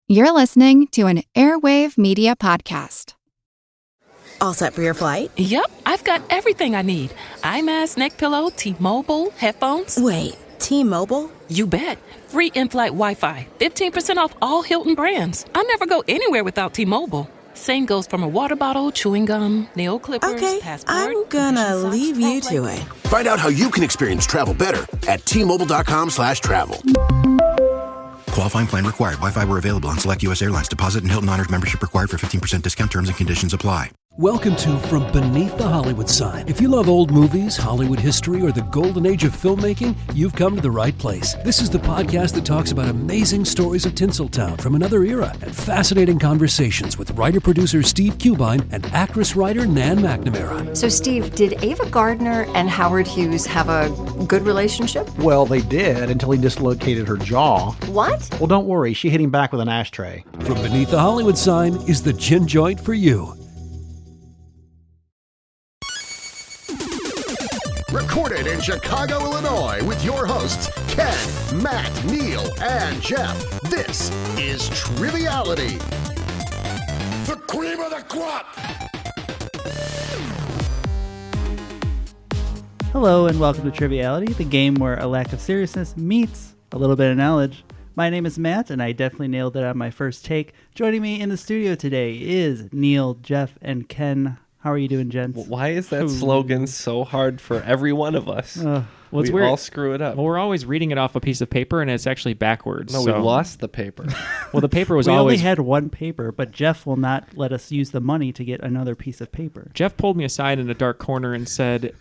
You're listening to an Airwave Media Podcast. All set for your flight? Yep, I've got everything I need. Eye mask, neck pillow, T-Mobile, headphones. Wait, T-Mobile? You bet. Free in-flight Wi-Fi. 15% off all Hilton brands. I never go anywhere without T-Mobile. Same goes for my water bottle, chewing gum, nail clippers, okay, passport. I'm gonna leave you to it. Find out how you can experience travel better at T-Mobile.com/travel. Qualifying plan required. Wi-Fi were available on select U.S. airlines. Deposit and Hilton Honors membership required for 15% discount. Terms and conditions apply. Welcome to From Beneath the Hollywood Sign. If you love old movies, Hollywood history, or the golden age of filmmaking, you've come to the right place. This is the podcast that talks about amazing stories of Tinseltown from another era and fascinating conversations with writer-producer Steve Cubine and actress-writer Nan McNamara. So, Steve, did Ava Gardner and Howard Hughes have a good relationship? Well, they did until he dislocated her jaw. What? Well, don't worry. She hit him back with an ashtray. From Beneath the Hollywood Sign is the gin joint for you. Recorded in Chicago, Illinois, with your hosts, Ken, Matt, Neal, and Jeff. This is Triviality. The cream of the crop! Hello and welcome to Triviality, the game where a lack of seriousness meets a little bit of knowledge. My name is Matt, and I definitely nailed it on my first take. Joining me in the studio today is Neal, Jeff, and Ken. How are you doing, gents? Why is that slogan so hard for every one of us? Well, it's we weird. all screw it up. Well, we're always reading it off a piece of paper, and it's actually backwards. No, we lost the paper. Well, the paper was we always... only had one paper, but Jeff will not let us use the money to get another piece of paper. Jeff pulled me aside in a dark corner and said,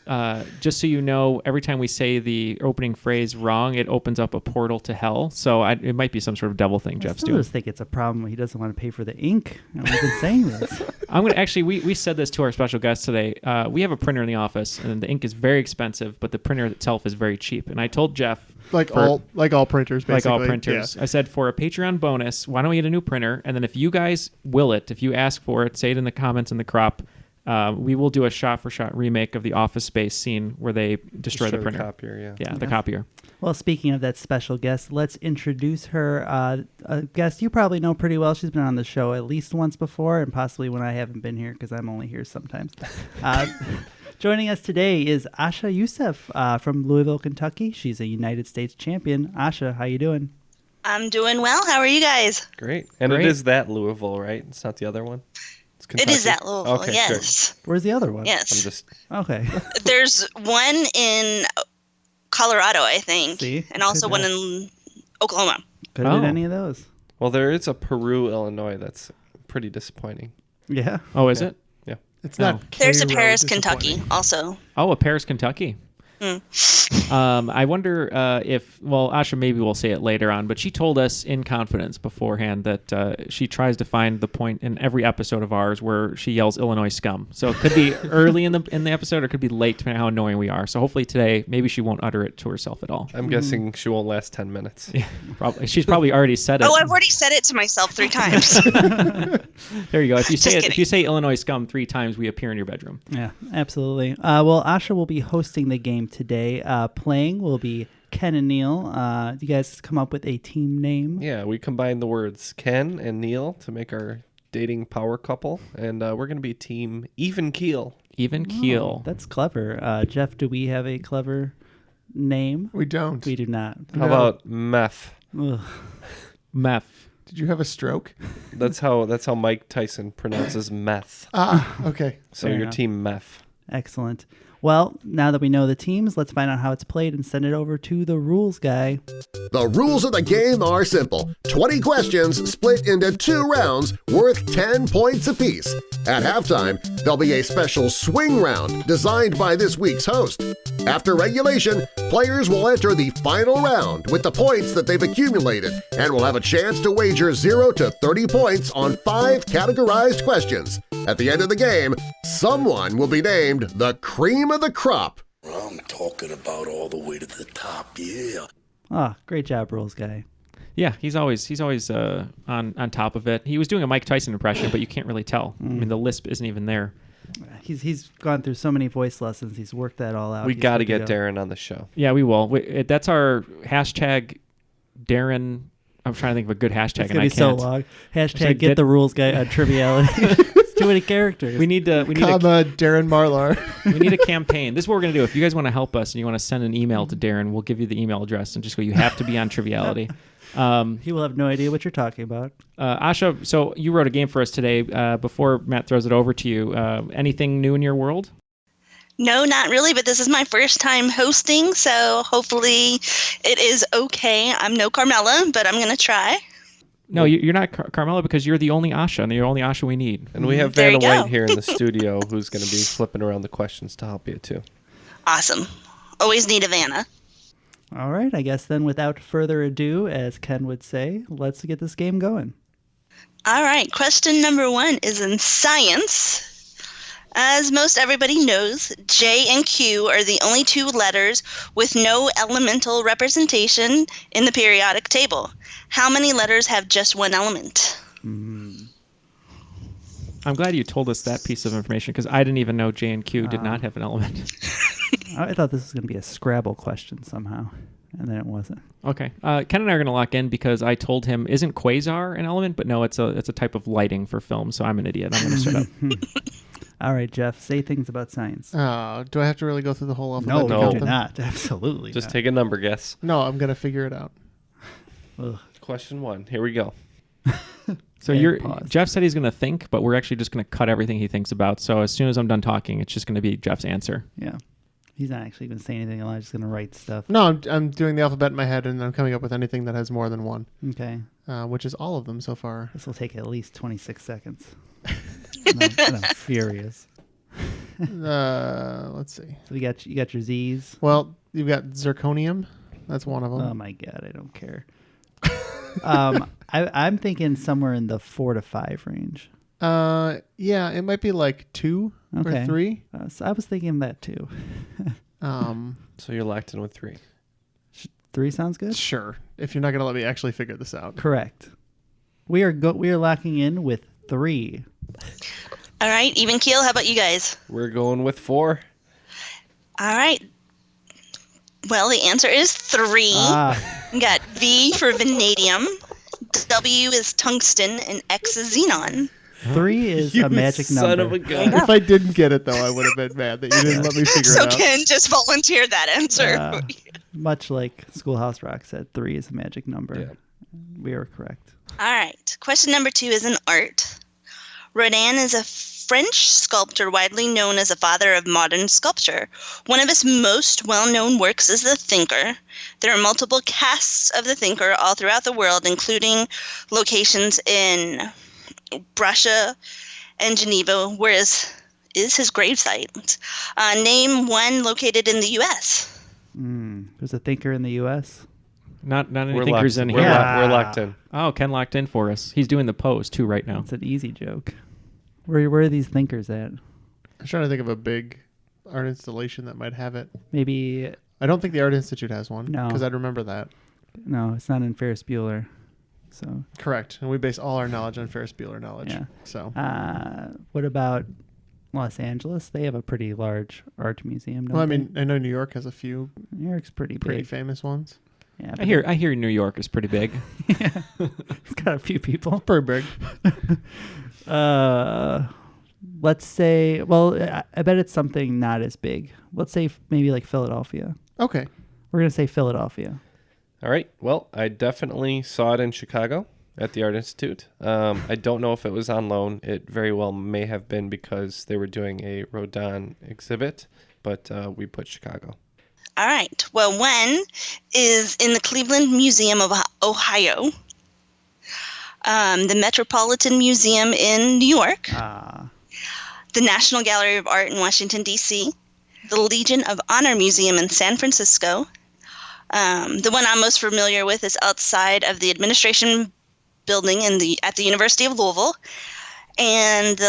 just so you know, every time we say the opening phrase wrong, it opens up a portal to hell. So it might be some sort of devil thing Jeff's doing. I just think it's a problem. He doesn't want to pay for the ink. We've been saying this. I'm going to actually, we said this to our special guest today. We have a printer in the office, and the ink is very expensive, but the printer itself is very cheap. And I told Jeff, like all printers, basically. Like all printers. Yeah. I said, for a Patreon bonus, why don't we get a new printer? And then if you guys will it, if you ask for it, say it in the comments in the crop, we will do a shot-for-shot remake of the Office Space scene where they destroy the printer. The copier, yeah. The copier. Well, speaking of that special guest, let's introduce her. A guest you probably know pretty well. She's been on the show at least once before, and possibly when I haven't been here because I'm only here sometimes. Joining us today is Asha Ouseph from Louisville, Kentucky. She's a United States champion. Asha, how you doing? I'm doing well. How are you guys? Great. And it is that Louisville, right? It's not the other one? It's Kentucky? It is that Louisville, okay, yes. Good. Where's the other one? Yes. Okay. There's one in Colorado, I think. See? And also one in Oklahoma. Could have been any of those. Well, there is a Peru, Illinois that's pretty disappointing. Yeah. Oh, is it? Yeah. It's not. There's a Paris, Kentucky, also. Oh, a Paris, Kentucky. I wonder if, well, Asha maybe will say it later on, but she told us in confidence beforehand that she tries to find the point in every episode of ours where she yells Illinois scum. So it could be early in the episode or it could be late depending on how annoying we are. So hopefully today, maybe she won't utter it to herself at all. I'm guessing she won't last 10 minutes. Yeah, probably. She's probably already said it. Oh, I've already said it to myself 3 times. There you go. If you say Illinois scum 3 times, we appear in your bedroom. Yeah, absolutely. Well, Asha will be hosting the game today. Playing will be Ken and Neal. You guys come up with a team name? Yeah, we combined the words Ken and Neal to make our dating power couple, and we're going to be team Even Keel. Even Keel. That's clever. Jeff, do we have a clever name? We don't. We do not. How about Meth? Ugh. Meth. Did you have a stroke? That's how Mike Tyson pronounces meth. Okay. So Fair your enough. team Meth. Excellent. Well, now that we know the teams, let's find out how it's played and send it over to the rules guy. The rules of the game are simple. 20 questions split into 2 rounds worth 10 points apiece. At halftime, there'll be a special swing round designed by this week's host. After regulation, players will enter the final round with the points that they've accumulated and will have a chance to wager 0 to 30 points on 5 categorized questions. At the end of the game, someone will be named the cream of the crop. I'm talking about all the way to the top, yeah. Great job, rules guy. Yeah, he's always on top of it. He was doing a Mike Tyson impression, but you can't really tell. I mean, the lisp isn't even there. He's gone through so many voice lessons. He's worked that all out. We got to get Darren on the show. Yeah, we will. That's our hashtag Darren I'm trying to think of a good hashtag, It's and gonna I be so can't. long. Hashtag get the rules guy on triviality. It's too many characters. We need Darren Marlar. we need a campaign. This is what we're gonna do. If you guys want to help us and you want to send an email to Darren, we'll give you the email address and just go. You have to be on triviality. He will have no idea what you're talking about. Asha, so you wrote a game for us today. Before Matt throws it over to you, anything new in your world? No, not really, but this is my first time hosting, so hopefully it is okay. I'm no Carmela, but I'm going to try. No, you're not Carmela because you're the only Asha, and you're the only Asha we need. And we have There you Vanna go. White here in the studio who's going to be flipping around the questions to help you, too. Awesome. Always need a Vanna. All right, I guess then without further ado, as Ken would say, let's get this game going. All right, question number 1 is in science. As most everybody knows, J and Q are the only 2 letters with no elemental representation in the periodic table. How many letters have just one element? I'm glad you told us that piece of information because I didn't even know J and Q did not have an element. I thought this was going to be a Scrabble question somehow, and then it wasn't. Okay, Ken and I are going to lock in because I told him, isn't quasar an element? But no, it's a type of lighting for film, so I'm an idiot. I'm going to shut up. All right, Jeff, say things about science. Do I have to really go through the whole alphabet? No, to you count do them? not. Absolutely Just not. take a number guess. No, I'm going to figure it out. Ugh. Question 1. Here we go. So Jeff said he's going to think, but we're actually just going to cut everything he thinks about. So as soon as I'm done talking, it's just going to be Jeff's answer. Yeah. He's not actually going to say anything. I'm just going to write stuff. No, I'm doing the alphabet in my head, and I'm coming up with anything that has more than one. Okay. Which is all of them so far. This will take at least 26 seconds. I'm furious. Let's see. So you got your Z's. Well, you've got zirconium. That's one of them. Oh my God, I don't care. I'm thinking somewhere in the 4 to 5 range. Yeah, it might be like 2 or 3. So I was thinking that too. So you're locked in with 3. 3 sounds good. Sure. If you're not going to let me actually figure this out. Correct. We are locking in with 3. All right, even keel. How about you guys? We're going with 4. All right. Well, the answer is 3. We got V for vanadium, W is tungsten, and X is xenon. 3 is a magic number. Son of a gun. If I didn't get it, though, I would have been mad that you didn't let me figure it out. So Ken just volunteered that answer. Much like Schoolhouse Rock said, 3 is a magic number. Yeah. We are correct. All right. Question number 2 is in art. Rodin is a French sculptor widely known as the father of modern sculpture. One of his most well-known works is The Thinker. There are multiple casts of The Thinker all throughout the world, including locations in Russia and Geneva, where is his gravesite. Name one located in the U.S. There's a thinker in the U.S. Not any We're thinkers locked- in we're here. locked- we're locked in. Oh, Ken locked in for us. He's doing the pose too right now. It's an easy joke. Where are these thinkers at? I'm trying to think of a big art installation that might have it. Maybe. I don't think the Art Institute has one. No. Because I'd remember that. No, it's not in Ferris Bueller. So. Correct. And we base all our knowledge on Ferris Bueller knowledge. Yeah. So. What about Los Angeles? They have a pretty large art museum. Well, I don't mean, I know New York has a few. New York's pretty big. famous ones. Yeah, I hear New York is pretty big. Yeah, it's got a few people. Pretty big. Let's say. Well, I bet it's something not as big. Let's say maybe like Philadelphia. Okay. We're gonna say Philadelphia. All right. Well, I definitely saw it in Chicago at the Art Institute. I don't know if it was on loan. It very well may have been because they were doing a Rodin exhibit, but we put Chicago. All right. Well, one is in the Cleveland Museum of Ohio, the Metropolitan Museum in New York, the National Gallery of Art in Washington, D.C., the Legion of Honor Museum in San Francisco. The one I'm most familiar with is outside of the administration building at the University of Louisville. And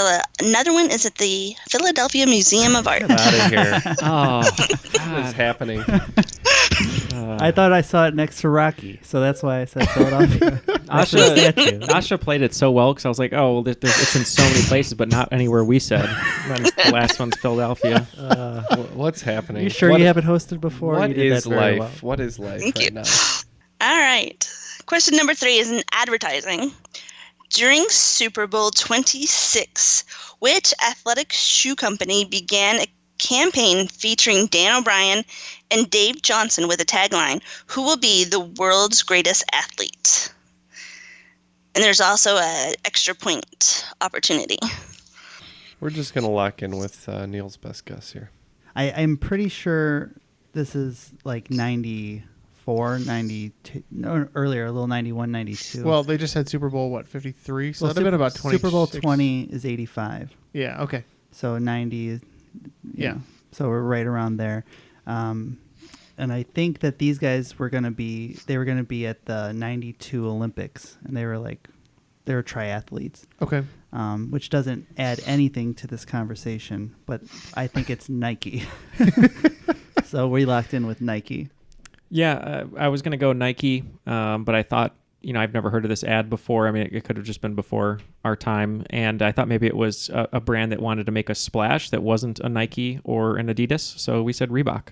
another one is at the Philadelphia Museum of Art. Get out of here. Oh, what is happening? I thought I saw it next to Rocky, so that's why I said Philadelphia. Asha played it so well because I was like, oh, well, it's in so many places, but not anywhere we said. And then the last one's Philadelphia. What's happening? You sure you haven't hosted before? What you did is that very life? well. What is life Thank right you. now? All right. Question number 3 is in advertising. During Super Bowl 26, which athletic shoe company began a campaign featuring Dan O'Brien and Dave Johnson with a tagline, "Who will be the world's greatest athlete?" And there's also an extra point opportunity. We're just going to lock in with Neal's best guess here. I'm pretty sure this is like 94, 92, no, earlier, a little 91, 92. Well, they just had Super Bowl, 53? So that'd have been about 20. Super Bowl 20 is 85. Yeah, okay. So 90 is, yeah. So we're right around there. And I think that these guys were going to be at the 92 Olympics, and they were triathletes. Okay. Which doesn't add anything to this conversation, but I think it's Nike. So we locked in with Nike. Yeah, I was going to go Nike, but I thought, I've never heard of this ad before. I mean, it could have just been before our time, and I thought maybe it was a brand that wanted to make a splash that wasn't a Nike or an Adidas, so we said Reebok.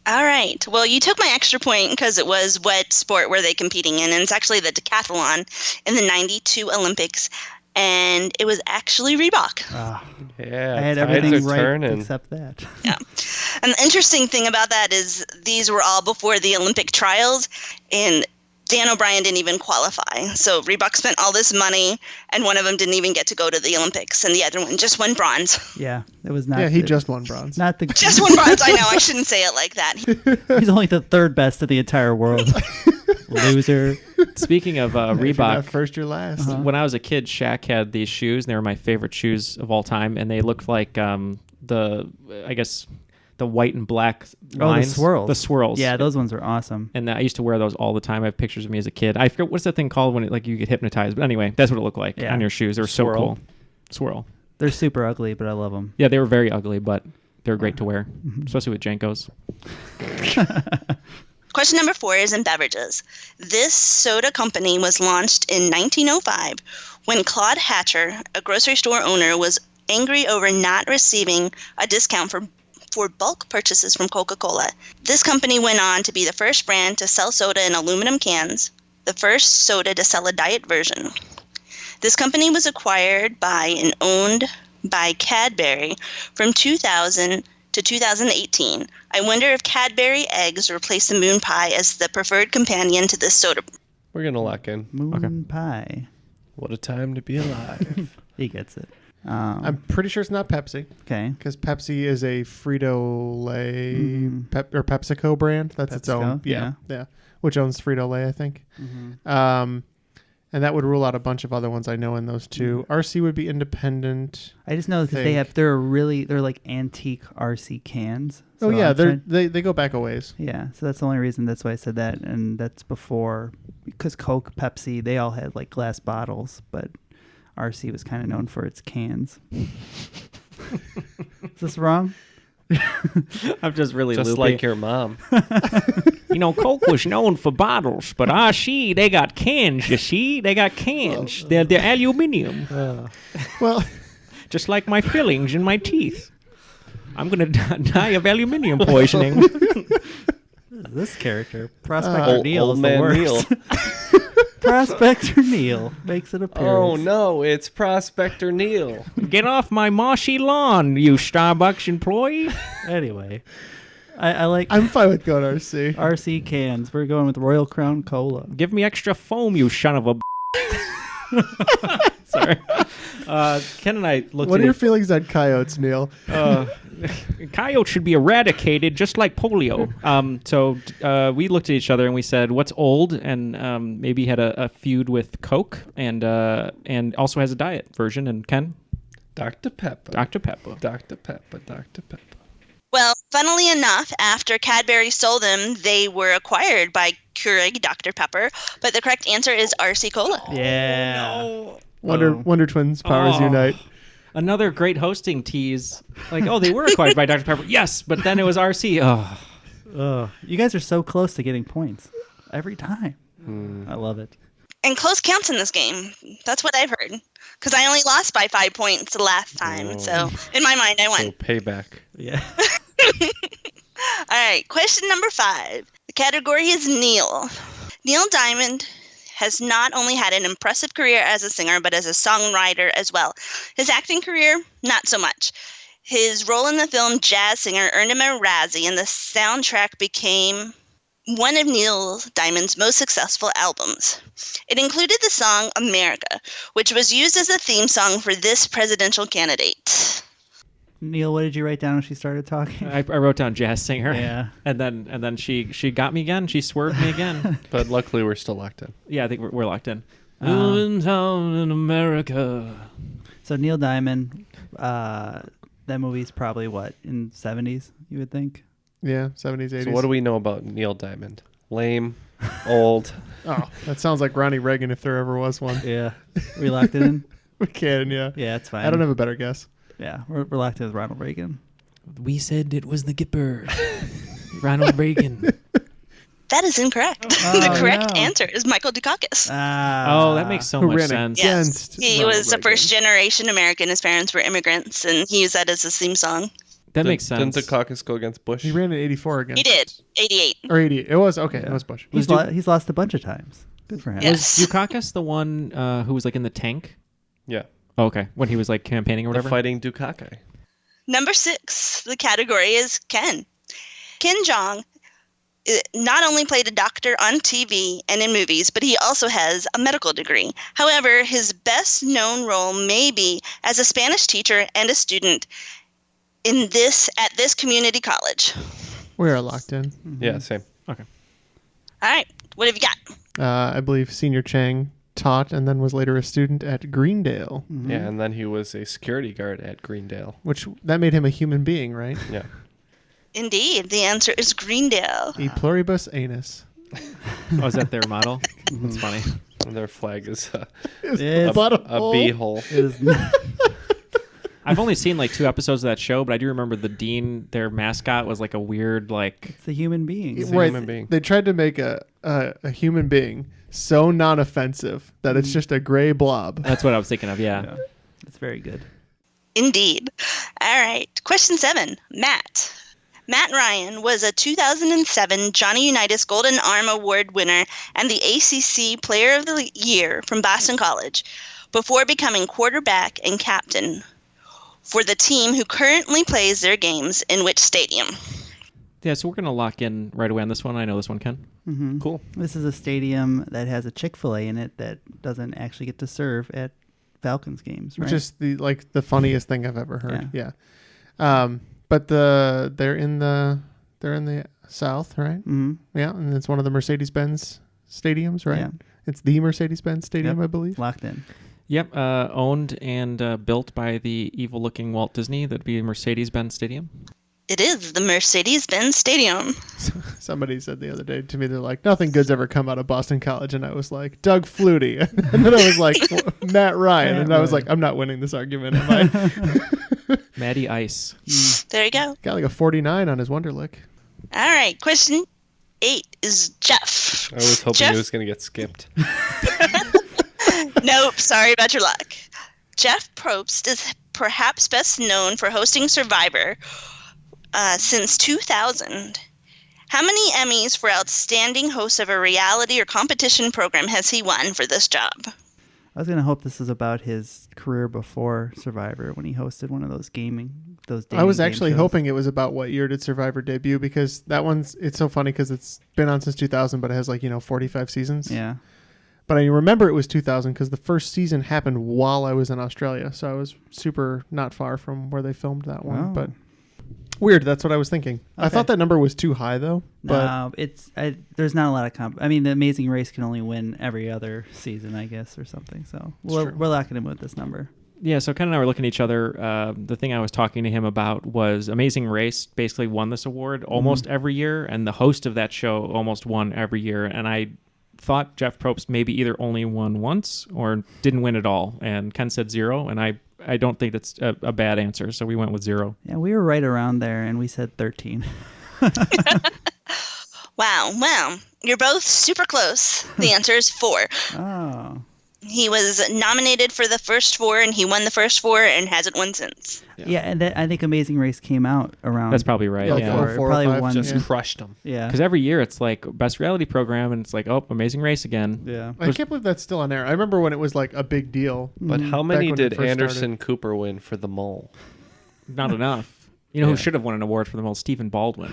All right. Well, you took my extra point because it was what sport were they competing in, and it's actually the decathlon in the 92 Olympics, and it was actually Reebok. Yeah, I had everything right turning. except that. Yeah. And the interesting thing about that is these were all before the Olympic trials, and Dan O'Brien didn't even qualify. So Reebok spent all this money, and one of them didn't even get to go to the Olympics, and the other one just won bronze. Yeah, it was not. Yeah, he just won bronze. Not the just won bronze. I know. I shouldn't say it like that. He's only the third best in the entire world. Loser. Speaking of Reebok, first or last. When I was a kid, Shaq had these shoes, and they were my favorite shoes of all time, and they looked like the white and black lines. The swirls. The swirls. Yeah, those ones were awesome. And I used to wear those all the time. I have pictures of me as a kid. I forget what's that thing called when you get hypnotized. But anyway, that's what it looked like on your shoes. They were so cool. Swirl. They're super ugly, but I love them. Yeah, they were very ugly, but they were great to wear, especially with Jankos. Question number 4 is in beverages. This soda company was launched in 1905 when Claude Hatcher, a grocery store owner, was angry over not receiving a discount for bulk purchases from Coca-Cola. This company went on to be the first brand to sell soda in aluminum cans, the first soda to sell a diet version. This company was acquired by and owned by Cadbury from 2000 to 2018. I wonder if Cadbury eggs replace the moon pie as the preferred companion to this soda. We're going to lock in. Moon pie. What a time to be alive. He gets it. I'm pretty sure it's not Pepsi. Okay. Because Pepsi is a Frito-Lay or PepsiCo brand. That's its own. Yeah. Which owns Frito-Lay, I think. And that would rule out a bunch of other ones I know in those two. RC would be independent. I just know because they're like antique RC cans. So they go back a ways. Yeah, so that's the only reason. That's why I said that, and that's before, because Coke, Pepsi, they all had like glass bottles, but RC was kind of known for its cans. Is this wrong? I'm just really just loopy. like your mom. Coke was known for bottles, but RC, they got cans, you see? They got cans. They're aluminum. Well, just like my fillings in my teeth. I'm going to die of aluminum poisoning. This character, Prospector Neal, is the worst. Neal. Prospector Neal makes an appearance. Oh, no, it's Prospector Neal. Get off my mossy lawn, you Starbucks employee. Anyway, I like... I'm fine with going RC. RC cans. We're going with Royal Crown Cola. Give me extra foam, you son of a... Sorry. Ken and I looked What are your feelings on coyotes, Neal? Coyotes should be eradicated just like polio. So we looked at each other and we said, what's old? And maybe had a feud with Coke and also has a diet version. And Ken? Dr. Pepper. Dr. Pepper. Dr. Pepper. Dr. Pepper. Well, funnily enough, after Cadbury sold them, they were acquired by Keurig Dr. Pepper, but the correct answer is RC Cola. Yeah. Wonder Twins powers unite. Another great hosting tease. Like, they were acquired by Dr. Pepper. Yes, but then it was RC. You guys are so close to getting points every time. I love it. And close counts in this game. That's what I've heard. Because I only lost by 5 points the last time. So, in my mind, I won. So, payback. Yeah. All right. Question number 5. The category is Neal. Neil Diamond has not only had an impressive career as a singer, but as a songwriter as well. His acting career, not so much. His role in the film Jazz Singer earned him a Razzie, and the soundtrack became one of Neil Diamond's most successful albums. It included the song America, which was used as a theme song for this presidential candidate. Neil, what did you write down when she started talking? I wrote down Jazz Singer. Yeah. And then she got me again. She swerved me again. But luckily we're still locked in. Yeah, I think we're locked in. In town in America. So Neil Diamond, that movie's probably what, in 70s, you would think? Yeah, 70s, 80s. So what do we know about Neil Diamond? Lame, old. Oh, that sounds like Ronnie Reagan if there ever was one. Yeah. We locked it in? We can, yeah. Yeah, it's fine. I don't have a better guess. Yeah, we're locked in with Ronald Reagan. We said it was the Gipper. Ronald Reagan. That is incorrect. The correct answer is Michael Dukakis. Oh, that makes so much sense. Yes, he was a first-generation American. His parents were immigrants, and he used that as his theme song. That makes sense. Didn't Dukakis go against Bush? He ran in 84 against. He did. 88. Or 88. It was, okay, it was Bush. He's lost a bunch of times. Good for him. Yes. Was Dukakis the one who was like in the tank? Yeah. Oh, okay. When he was like campaigning or whatever? The fighting Dukakis. Number 6, the category is Ken. Ken Jeong not only played a doctor on TV and in movies, but he also has a medical degree. However, his best known role may be as a Spanish teacher and a student at this community college. We are locked in. Mm-hmm. Yeah, same. Okay. All right. What have you got? I believe Senior Chang taught and then was later a student at Greendale. Mm-hmm. Yeah, and then he was a security guard at Greendale. Which, that made him a human being, right? Yeah. Indeed. The answer is Greendale. E pluribus anus. Oh, is that their model? That's funny. And their flag is a butthole. beehole. I've only seen like 2 episodes of that show, but I do remember the dean, their mascot, was like a weird, like... It's a human being. It's a human being. They tried to make a human being so non-offensive that it's just a gray blob. That's what I was thinking of, yeah. It's very good. Indeed. All right. Question 7. Matt. Matt Ryan was a 2007 Johnny Unitas Golden Arm Award winner and the ACC Player of the Year from Boston College before becoming quarterback and captain for the team who currently plays their games in which stadium? Yeah, so we're going to lock in right away on this one. I know this one, Ken. Mm-hmm. Cool. This is a stadium that has a Chick-fil-A in it that doesn't actually get to serve at Falcons games, right? Which is the funniest thing I've ever heard. Yeah. But they're in the South, right? Mm-hmm. Yeah, and it's one of the Mercedes-Benz stadiums, right? Yeah. It's the Mercedes-Benz stadium, I believe. Locked in. Yep, owned and built by the evil-looking Walt Disney. That'd be Mercedes-Benz Stadium. It is the Mercedes-Benz Stadium. Somebody said the other day to me, they're like, nothing good's ever come out of Boston College. And I was like, Doug Flutie. And then I was like, Matt Ryan. And I was like, I'm not winning this argument, am I? Matty Ice. There you go. Got like a 49 on his Wonderlic. All right. Question 8 is Jeff. I was hoping Jeff? he was going to get skipped. Nope. Sorry about your luck. Jeff Probst is perhaps best known for hosting Survivor since 2000. How many Emmys for outstanding host of a reality or competition program has he won for this job? I was going to hope this is about his career before Survivor when he hosted one of those dating I was actually shows. hoping it was about what year did Survivor debut, because that it's so funny because it's been on since 2000, but it has 45 seasons. Yeah. But I remember it was 2000 because the first season happened while I was in Australia. So I was super not far from where they filmed that one. Oh. But weird. That's what I was thinking. Okay. I thought that number was too high, though. But No, there's not a lot of I mean, the Amazing Race can only win every other season, I guess, or something. So we're locking him with this number. Yeah, so Ken and I were looking at each other. The thing I was talking to him about was Amazing Race basically won this award almost every year, and the host of that show almost won every year. And I thought Jeff Probst maybe either only won once or didn't win at all. And Ken said 0, and I don't think that's a bad answer, so we went with 0. Yeah, we were right around there, and we said 13. Wow. You're both super close. The answer is 4. Oh. He was nominated for the first 4, and he won the first 4 and hasn't won since. Yeah, and I think Amazing Race came out around. That's probably right. Like Yeah, 4 or probably 5, one. Just crushed them. Yeah, because every year it's like best reality program, and it's like, oh, Amazing Race again. Yeah, I can't believe that's still on air. I remember when it was like a big deal. But how many when it did first Anderson started. Cooper win for The Mole? Not enough. You know who should have won an award for the mole? Stephen Baldwin.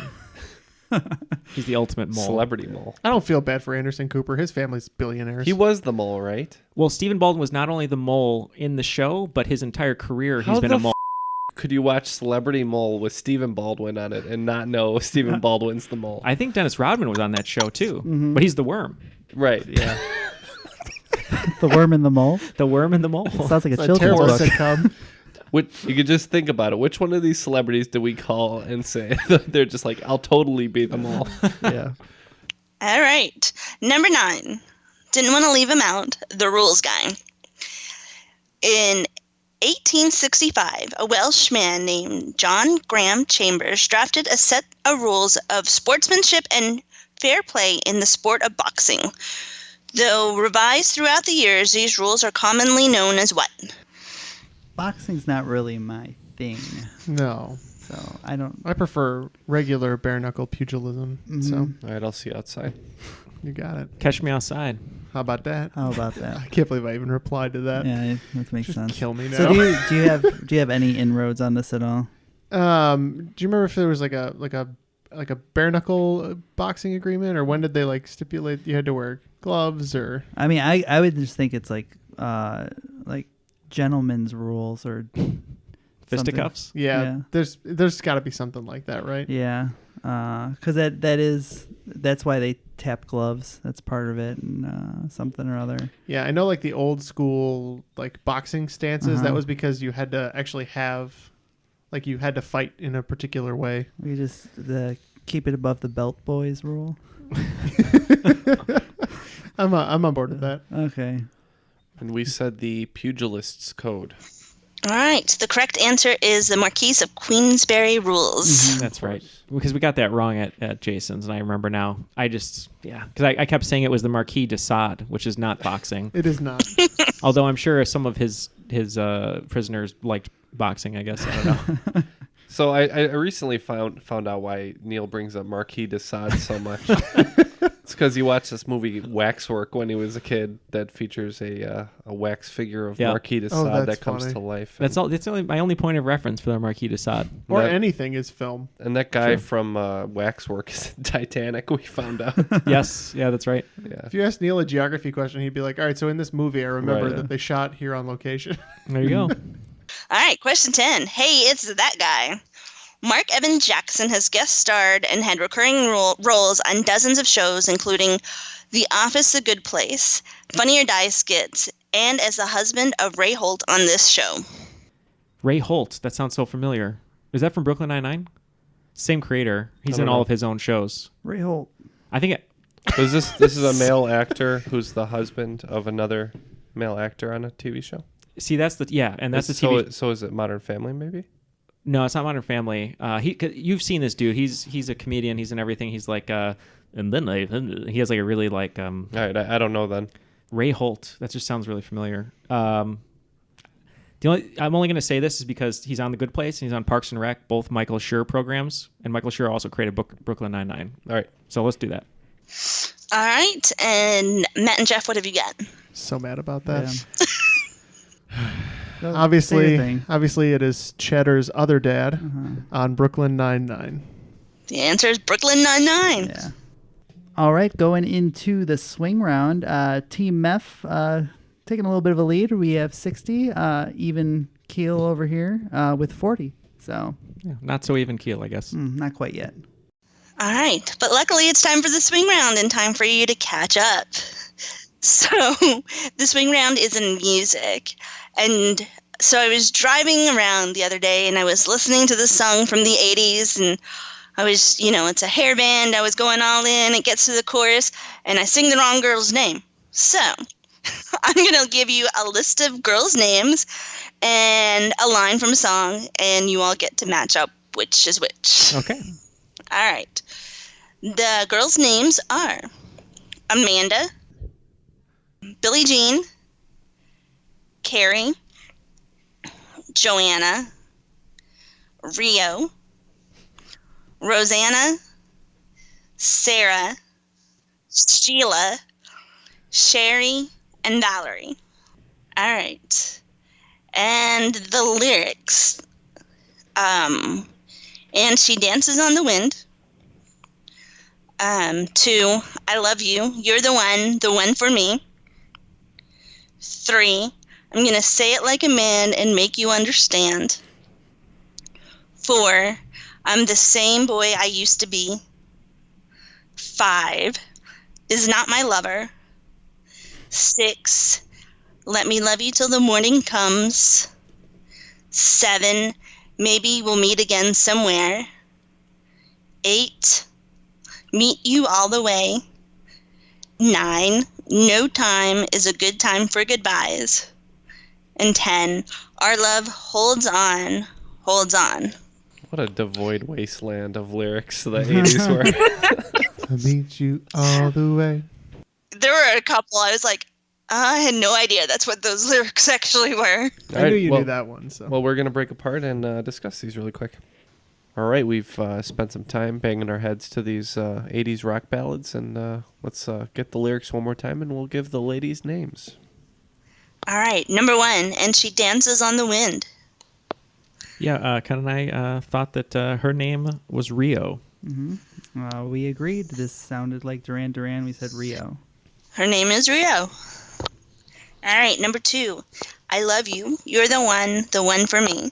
He's the ultimate mole. Celebrity mole. I don't feel bad for Anderson Cooper. His family's billionaires. He was the mole, right? Well, Stephen Baldwin was not only the mole in the show, but his entire career he's been a mole. Could you watch Celebrity Mole with Stephen Baldwin on it and not know Stephen Baldwin's the mole? I think Dennis Rodman was on that show too, but he's the worm. Right. Yeah. The Worm and the Mole. The Worm and the Mole. Sounds like a It's children's terrible book. sitcom. You could just think about it. Which one of these celebrities do we call and say that they're just like, I'll totally be the mole? Yeah. All right. Number 9. Didn't want to leave him out. The Rules Guy. In 1865, a Welsh man named John Graham Chambers drafted a set of rules of sportsmanship and fair play in the sport of boxing. Though revised throughout the years, these rules are commonly known as what? Boxing's not really my thing, No. so I don't. I prefer regular bare knuckle pugilism. So All right, I'll see you outside. you got it. Catch me outside. How about that? How about that? I can't believe I even replied to that. Yeah, that makes sense. Kill me now. So do you have any inroads on this at all? Do you remember if there was like a bare knuckle boxing agreement, or when did they like stipulate you had to wear gloves or? I mean, I would just think it's like gentleman's rules or Fisticuffs? Yeah, there's got to be something like that, right? Yeah, because that's why they tap gloves. That's part of it, and something or other. Yeah, I know like the old school like boxing stances. That was because you had to actually have, like you had to fight in a particular way. We just keep it above the belt boys rule. I'm on board with that. Okay. And we said the pugilist's code. All right. The correct answer is the Marquise of Queensberry rules. That's right. Because we got that wrong at Jason's, and I remember now. Because I kept saying it was the Marquis de Sade, which is not boxing. It is not. Although I'm sure some of his prisoners liked boxing, I guess. I don't know. So I recently found out why Neal brings up Marquis de Sade so much. It's because he watched this movie Waxwork when he was a kid that features a wax figure of Marquis de Sade that comes to life. That's all. That's my only point of reference for the Marquis de Sade. Or anything is film. And that guy from Waxwork is in Titanic, we found out. Yes. Yeah, that's right. Yeah. If you ask Neal a geography question, he'd be like, all right, so in this movie, I remember that they shot here on location. There you go. All right. Question 10. Hey, it's that guy. Mark Evan Jackson has guest starred and had recurring roles on dozens of shows, including The Office, The Good Place, Funny or Die skits, and as the husband of Ray Holt on this show. Ray Holt. That sounds so familiar. Is that from Brooklyn Nine-Nine? Same creator. He's in all of his own shows. Ray Holt. I think it. Is this is a male actor who's the husband of another male actor on a TV show? See, that's the the TV. So is it Modern Family? Maybe. No, it's not Modern Family. You've seen this dude. He's a comedian. He's in everything. He's like, and then he has like a really like. All right, I don't know then. Ray Holt. That just sounds really familiar. I'm only going to say this is because he's on The Good Place and he's on Parks and Rec, both Michael Schur programs, and Michael Schur also created Brooklyn Nine-Nine. All right, so let's do that. All right, and Matt and Jeff, what have you got? So mad about that. Yeah. Obviously, it is Cheddar's other dad on Brooklyn Nine-Nine. The answer is Brooklyn Nine-Nine. Yeah. All right, going into the swing round, Team Meth taking a little bit of a lead. We have 60, even keel over here with 40. So not so even keel, I guess. Not quite yet. All right, but luckily it's time for the swing round and time for you to catch up. So the swing round is in music. And so I was driving around the other day and I was listening to this song from the 80s and I was, it's a hair band. I was going all in. It gets to the chorus and I sing the wrong girl's name. So I'm going to give you a list of girls' names and a line from a song and you all get to match up which is which. Okay. All right. The girls' names are Amanda, Billie Jean, Carrie, Joanna, Rio, Rosanna, Sarah, Sheila, Sherry, and Valerie. All right. And the lyrics. And she dances on the wind. 2, I love you. You're the one for me. 3, I'm going to say it like a man and make you understand. 4, I'm the same boy I used to be. 5, is not my lover. 6, let me love you till the morning comes. 7, maybe we'll meet again somewhere. 8, meet you all the way. 9, no time is a good time for goodbyes. And 10, our love holds on, holds on. What a devoid wasteland of lyrics the 80s were. I'll meet you all the way. There were a couple I was like, I had no idea that's what those lyrics actually were. I knew you knew that one. So. Well, we're going to break apart and discuss these really quick. All right, we've spent some time banging our heads to these 80s rock ballads, and let's get the lyrics one more time, and we'll give the ladies names. All right, number 1, and she dances on the wind. Yeah, Ken and I thought that her name was Rio. Mm-hmm. We agreed. This sounded like Duran Duran. We said Rio. Her name is Rio. All right, number 2, I love you. You're the one for me.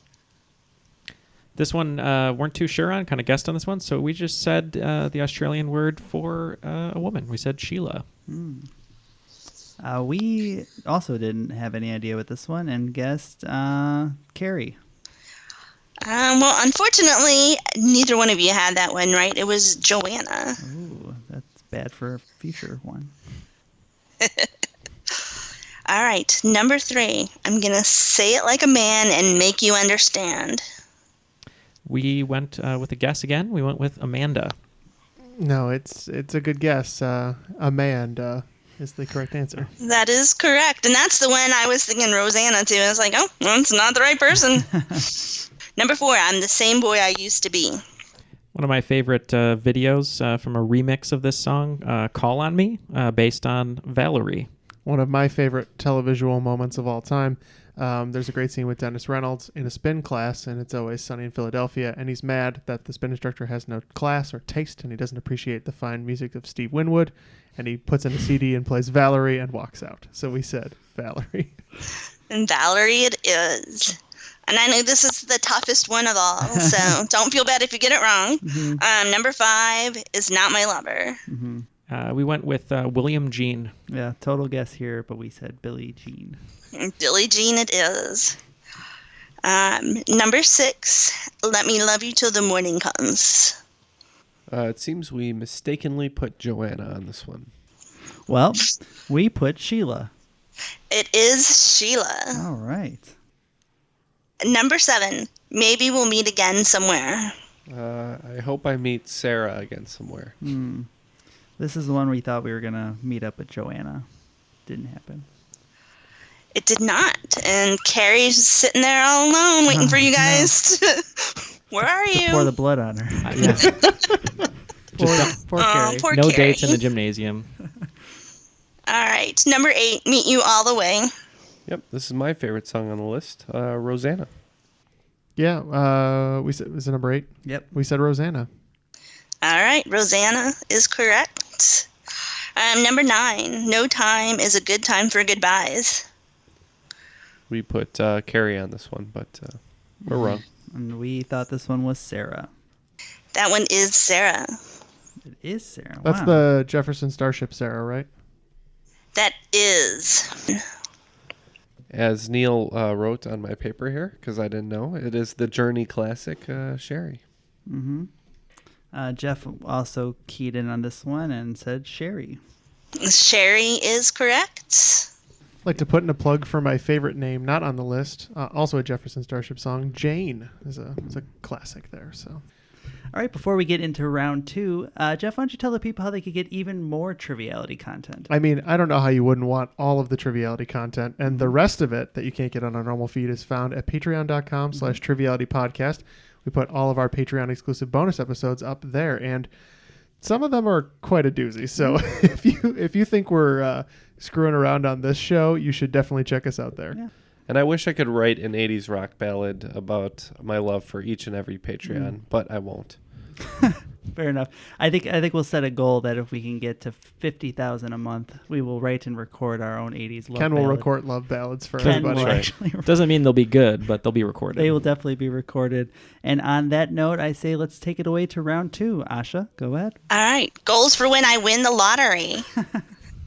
This one weren't too sure on, kind of guessed on this one, so we just said the Australian word for a woman. We said Sheila. We also didn't have any idea with this one and guessed Carrie. Well, unfortunately, neither one of you had that one right. It was Joanna. Ooh, that's bad for a future one. All right, number 3, I'm going to say it like a man and make you understand. We went with a guess again. We went with Amanda. No, it's a good guess. Amanda is the correct answer. That is correct. And that's the one I was thinking Rosanna too. I was like, oh, well, it's not the right person. Number 4, I'm the same boy I used to be. One of my favorite videos from a remix of this song, Call on Me, based on Valerie. One of my favorite televisual moments of all time. There's a great scene with Dennis Reynolds in a spin class, and It's Always Sunny in Philadelphia, and he's mad that the spin instructor has no class or taste, and he doesn't appreciate the fine music of Steve Winwood, and he puts in a CD and plays Valerie and walks out. So we said Valerie. And Valerie it is. And I know this is the toughest one of all, so don't feel bad if you get it wrong. Mm-hmm. Number 5 is Not My Lover. Mm-hmm. We went with William Jean. Yeah, total guess here, but we said Billie Jean. Billie Jean it is. Number 6, Let Me Love You Till the Morning Comes. It seems we mistakenly put Joanna on this one. Well, we put Sheila. It is Sheila. All right. Number 7, Maybe We'll Meet Again Somewhere. I hope I meet Sarah again somewhere. This is the one we thought we were going to meet up with Joanna. Didn't happen. It did not. And Carrie's sitting there all alone waiting for you guys. Where are you? Pour the blood on her. Yes. Poor Carrie. Poor No Carrie. dates in the gymnasium. All right. Number 8, Meet You All the Way. Yep, this is my favorite song on the list, Rosanna. Yeah, we said, was it number 8? Yep. We said Rosanna. All right. Rosanna is correct. Number 9, No Time is a Good Time for Goodbyes. We put Carrie on this one, but we're wrong. And we thought this one was Sarah. That one is Sarah. It is Sarah. That's wow. the Jefferson Starship Sarah, right? That is. As Neal wrote on my paper here, because I didn't know, it is the Journey classic, Sherry. Mm-hmm. Jeff also keyed in on this one and said Sherry. Sherry is correct. I'd like to put in a plug for my favorite name, not on the list, also a Jefferson Starship song. Jane is a classic there. So All right, before we get into round 2, Jeff, why don't you tell the people how they could get even more Triviality content? I mean, I don't know how you wouldn't want all of the Triviality content, and the rest of it that you can't get on our normal feed is found at patreon.com/trivialitypodcast. We put all of our Patreon exclusive bonus episodes up there, and some of them are quite a doozy. So if you think we're screwing around on this show, you should definitely check us out there. Yeah. And I wish I could write an 80s rock ballad about my love for each and every Patreon, but I won't. Fair enough. I think we'll set a goal that if we can get to 50,000 a month, we will write and record our own 80s love Ken ballad. will record love ballads for Ken everybody. will actually Doesn't mean they'll be good, but they'll be recorded. They will definitely be recorded. And on that note, I say let's take it away to round 2. Asha, go ahead. All right. Goals for when I win the lottery.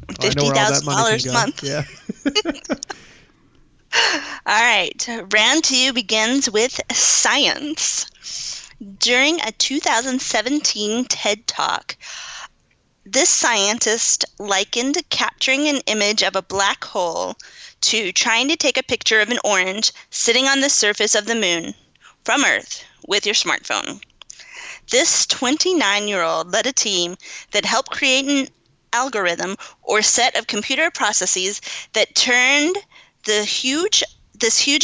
$50,000 a month. Yeah. All right. Round 2 begins with science. During a 2017 TED Talk, this scientist likened capturing an image of a black hole to trying to take a picture of an orange sitting on the surface of the moon from Earth with your smartphone. This 29-year-old led a team that helped create an algorithm or set of computer processes that turned this huge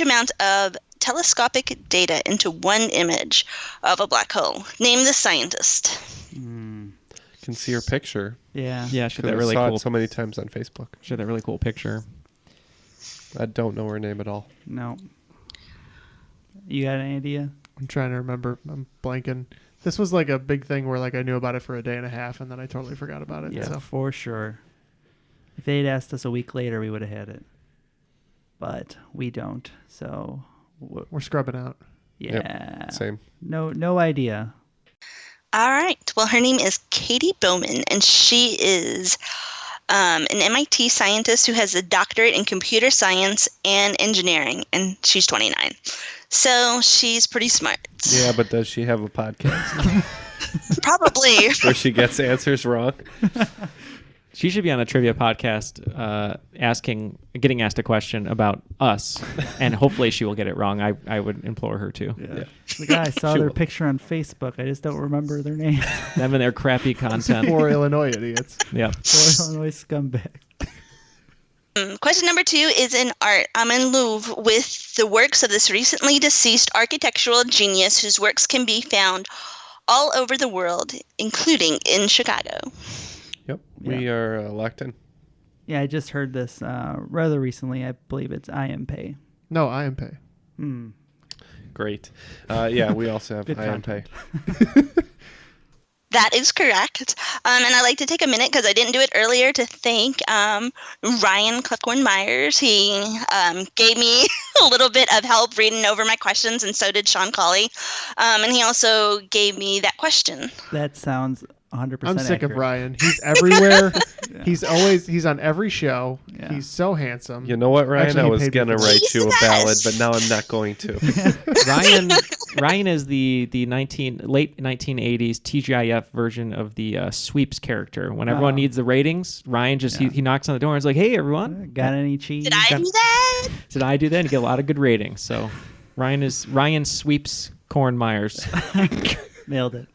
amount of telescopic data into one image of a black hole. Name the scientist. Can see her picture. Yeah. Yeah, she had that really saw cool. it so many times on Facebook. She had that really cool picture. I don't know her name at all. No. You got any idea? I'm trying to remember. I'm blanking. This was like a big thing where like I knew about it for a day and a half, and then I totally forgot about it. Yeah, So. for sure. If they'd asked us a week later, we would have had it. But we don't. So we're scrubbing out. Yeah. Yep, same. No idea. All right. Well, her name is Katie Bowman, and she is an MIT scientist who has a doctorate in computer science and engineering, and she's 29. So she's pretty smart. Yeah, but does she have a podcast? Probably. Where she gets answers wrong? She should be on a trivia podcast getting asked a question about us, and hopefully she will get it wrong. I would implore her to. Yeah. The guy I saw their picture on Facebook. I just don't remember their name. Them and their crappy content. 4 Illinois idiots. Yeah. 4 Illinois scumbags. Question number 2 is in art. I'm in Louvre with the works of this recently deceased architectural genius whose works can be found all over the world, including in Chicago. Yep, we are locked in. Yeah, I just heard this rather recently. I believe it's IMPay. No, IMPay. Great. Yeah, we also have Good IMPay. That is correct. And I'd like to take a minute, because I didn't do it earlier, to thank Ryan Cluckhorn-Myers. He gave me a little bit of help reading over my questions, and so did Sean Colley. And he also gave me that question. That sounds 100% I'm sick accurate. of Ryan. He's everywhere. He's on every show. Yeah. He's so handsome. You know what, Ryan? Actually, I he was paid me going to for it. write He's you the a ballad, best. but now I'm not going to. Ryan is the late 1980s TGIF version of the sweeps character. When everyone needs the ratings, Ryan just he knocks on the door and is like, "Hey, everyone, Got any cheese? Did I do that? Did I do that?" And get a lot of good ratings. So Ryan sweeps Corn Myers. Nailed it.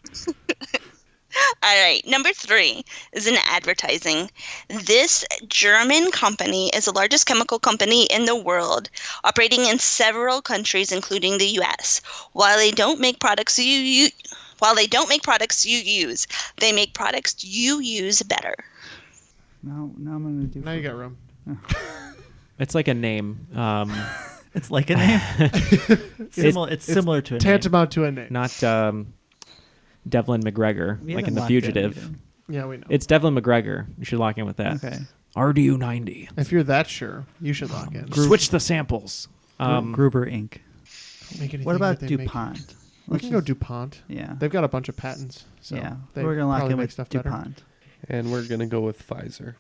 All right. Number 3 is in advertising. This German company is the largest chemical company in the world, operating in several countries, including the U.S. While they don't make products you use, they make products you use better. Now I'm gonna do. Now you got room. It's like a name. It's like a name. It's similar to a name. Tantamount to a name. Not Devlin McGregor, We like haven't in The locked in Fugitive. either. Yeah, we know. It's Devlin McGregor. You should lock in with that. Okay. RDU90. If you're that sure, you should lock in. Switch the samples. Gruber Inc. Don't make anything What about that they make. DuPont? We can go DuPont. Yeah. They've got a bunch of patents. So Yeah. they We're gonna lock probably in make with stuff better. DuPont. And we're going to go with Pfizer.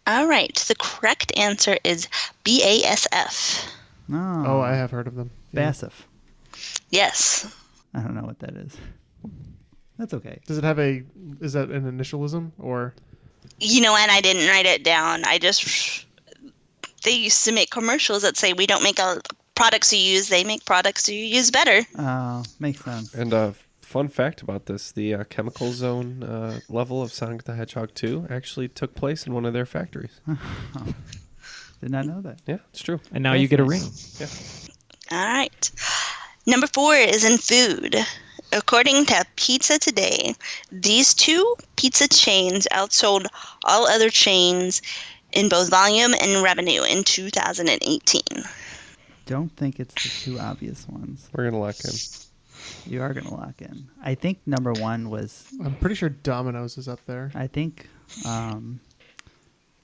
All right. The correct answer is BASF. Oh, I have heard of them. Yeah. BASF. Yes. I don't know what that is. That's okay. Is that an initialism or? You know what? I didn't write it down. They used to make commercials that say, we don't make products you use, they make products you use better. Makes sense. And Fun fact about this, the chemical zone level of Sonic the Hedgehog 2 actually took place in one of their factories. Did not know that. Yeah, it's true. And now you get a ring. Yeah. All right. Number 4 is in food. According to Pizza Today, these 2 pizza chains outsold all other chains in both volume and revenue in 2018. Don't think it's the 2 obvious ones. We're going to lock in. You are going to lock in. I think number 1 was... I'm pretty sure Domino's is up there. I think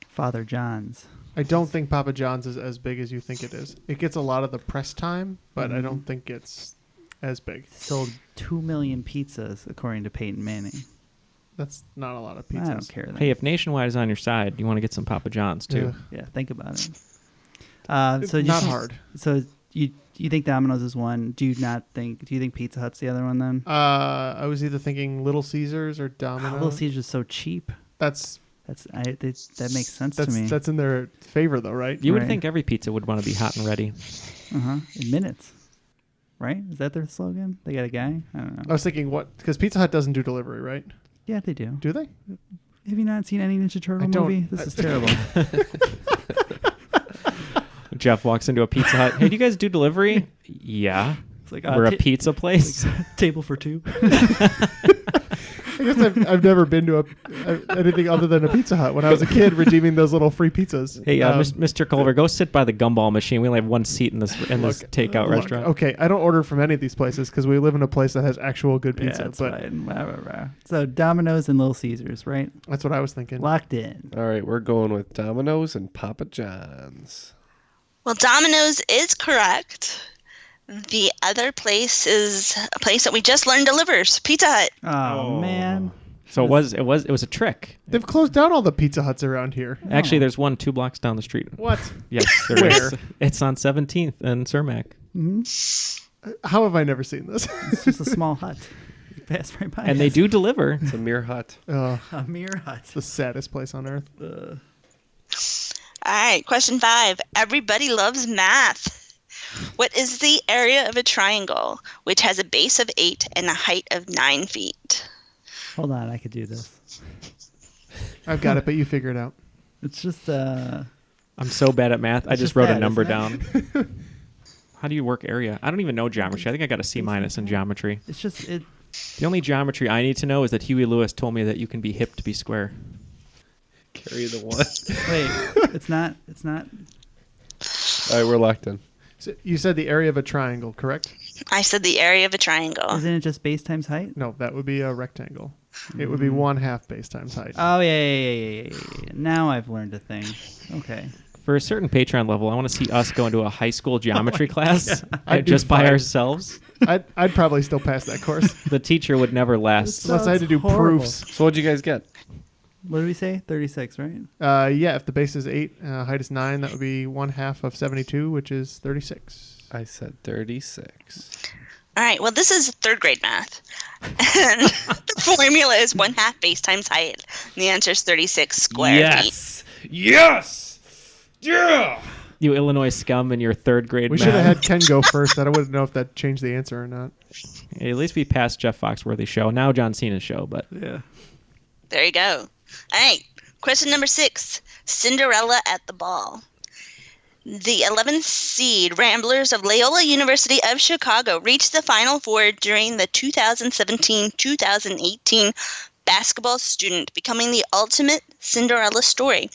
Father John's. I don't think Papa John's is as big as you think it is. It gets a lot of the press time, but I don't think it's as big. Sold 2 million pizzas, according to Peyton Manning. That's not a lot of pizzas. I don't care. Then. Hey, if Nationwide is on your side, you want to get some Papa John's too. Yeah, think about it. It's not hard. So you think Domino's is one? Do you think Pizza Hut's the other one then? I was either thinking Little Caesars or Domino's. Little Caesars is so cheap. That makes sense to me. That's in their favor though, right? You would think every pizza would want to be hot and ready. In minutes. Right? Is that their slogan? They got a guy? I don't know. I was thinking because Pizza Hut doesn't do delivery, right? Yeah, they do. Do they? Have you not seen any Ninja Turtle movie? This is terrible. Jeff walks into a Pizza Hut. Hey, do you guys do delivery? Yeah. It's like, we're a pizza place. Like, table for 2. I guess I've never been to anything other than a Pizza Hut. When I was a kid, redeeming those little free pizzas. Hey, Mr. Culver, go sit by the gumball machine. We only have 1 seat in this takeout restaurant. Okay, I don't order from any of these places because we live in a place that has actual good pizza. Yeah, that's right. So Domino's and Little Caesars, right? That's what I was thinking. Locked in. All right, we're going with Domino's and Papa John's. Well, Domino's is correct. The other place is a place that we just learned delivers, Pizza Hut. Oh man! So it was a trick. They've closed down all the Pizza Huts around here. Actually, there's one 2 blocks down the street. What? Yes, there is. It's on 17th and Cermak. Mm-hmm. How have I never seen this? It's just a small hut. You pass right by. And they do deliver. It's a mere hut. A mere hut. It's the saddest place on earth. All right, question 5. Everybody loves math. What is the area of a triangle which has a base of 8 and a height of 9 feet? Hold on, I could do this. I've got it, but you figure it out. It's just I'm so bad at math. I just wrote a number down. How do you work area? I don't even know geometry. I think I got a C- in geometry. It's just The only geometry I need to know is that Huey Lewis told me that you can be hip to be square. Carry the 1. Wait, it's not. All right, we're locked in. So you said the area of a triangle, correct? I said the area of a triangle. Isn't it just base times height? No, that would be a rectangle. It would be 1/2 base times height. Oh yeah. Now I've learned a thing. Okay. For a certain Patreon level, I want to see us go into a high school geometry class just by ourselves. I'd probably still pass that course. The teacher would never last. Unless I had to do horrible. proofs. So what'd you guys get? What did we say? 36, right? Yeah, if the base is 8, height is 9, that would be 1/2 of 72, which is 36. I said 36. All right, well, this is 3rd grade math. And the formula is 1/2 base times height. And the answer is 36 square feet. Yes! Yeah! You Illinois scum in your 3rd grade We math. should have had Ken go first. I wouldn't know if that changed the answer or not. At least we passed Jeff Foxworthy's show. Now John Cena's show, but Yeah. There you go. All right, question number 6. Cinderella at the ball. The 11th seed Ramblers of Loyola University of Chicago reached the Final Four during the 2017-2018 basketball student, becoming the ultimate Cinderella story.